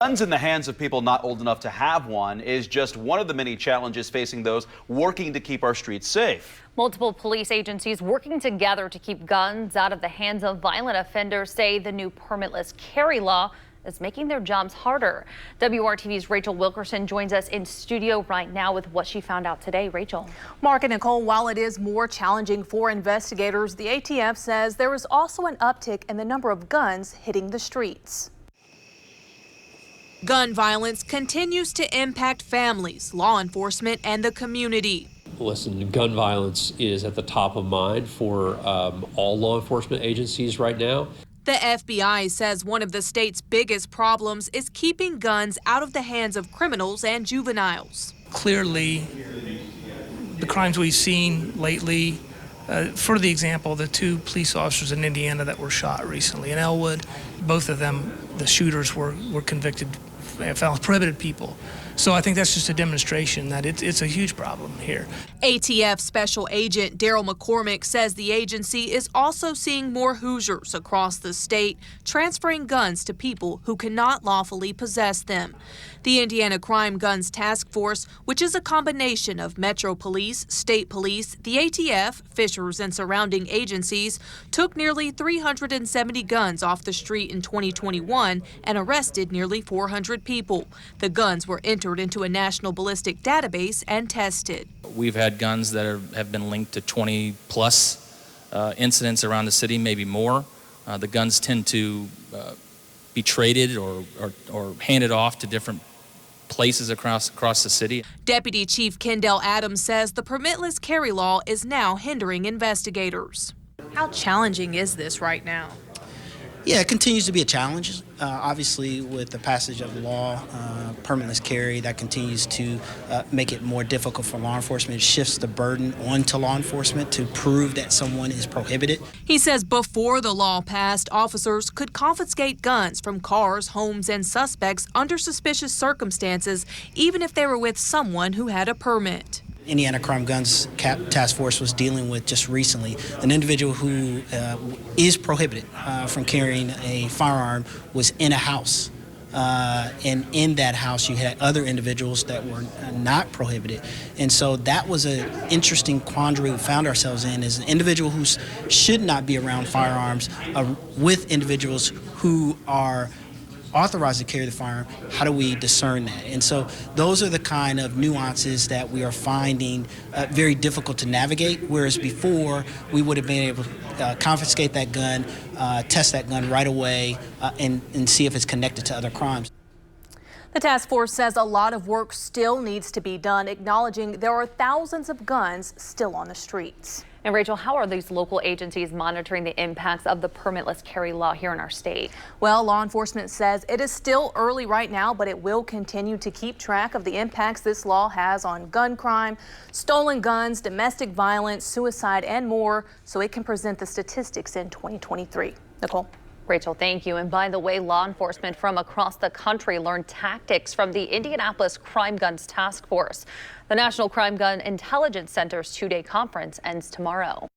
Guns in the hands of people not old enough to have one is just one of the many challenges facing those working to keep our streets safe. Multiple police agencies working together to keep guns out of the hands of violent offenders say the new permitless carry law is making their jobs harder. WRTV's Rachael Wilkerson joins us in studio right now with what she found out today. Rachael. Mark and Nicole, while it is more challenging for investigators, the ATF says there is also an uptick in the number of guns hitting the streets. Gun violence continues to impact families, law enforcement, and the community. Listen, gun violence is at the top of mind for all law enforcement agencies right now. The FBI says one of the state's biggest problems is keeping guns out of the hands of criminals and juveniles. Clearly, the crimes we've seen lately, for the example, the two police officers in Indiana that were shot recently in Elwood, both of them, the shooters were convicted, prohibited people. So I think that's just a demonstration that it's a huge problem here. ATF Special Agent Daryl McCormick says the agency is also seeing more Hoosiers across the state transferring guns to people who cannot lawfully possess them. The Indiana Crime Guns Task Force, which is a combination of Metro Police, State Police, the ATF, Fishers, and surrounding agencies, took nearly 370 guns off the street in 2021 and arrested nearly 400 people. The guns were entered into a national ballistic database and tested. We've had guns that have been linked to 20 plus incidents around the city, maybe more. The guns tend to be traded or handed off to different places across the city. Deputy Chief Kendall Adams says the permitless carry law is now hindering investigators. How challenging is this right now? Yeah, it continues to be a challenge. Obviously, with the passage of the law, permitless carry, that continues to make it more difficult for law enforcement. It shifts the burden onto law enforcement to prove that someone is prohibited. He says before the law passed, officers could confiscate guns from cars, homes, and suspects under suspicious circumstances, even if they were with someone who had a permit. Indiana Crime Guns Task Force was dealing with just recently an individual who is prohibited from carrying a firearm was in a house. And in that house, you had other individuals that were not prohibited. And so that was an interesting quandary we found ourselves in, is an individual who should not be around firearms with individuals who are authorized to carry the firearm. How do we discern that? And so those are the kind of nuances that we are finding very difficult to navigate, whereas before we would have been able to confiscate that gun, test that gun right away, and see if it's connected to other crimes. The task force says a lot of work still needs to be done, acknowledging there are thousands of guns still on the streets. And Rachel, how are these local agencies monitoring the impacts of the permitless carry law here in our state? Well, law enforcement says it is still early right now, but it will continue to keep track of the impacts this law has on gun crime, stolen guns, domestic violence, suicide, and more, so it can present the statistics in 2023. Nicole. Rachel, thank you. And by the way, law enforcement from across the country learned tactics from the Indianapolis Crime Guns Task Force. The National Crime Gun Intelligence Center's two-day conference ends tomorrow.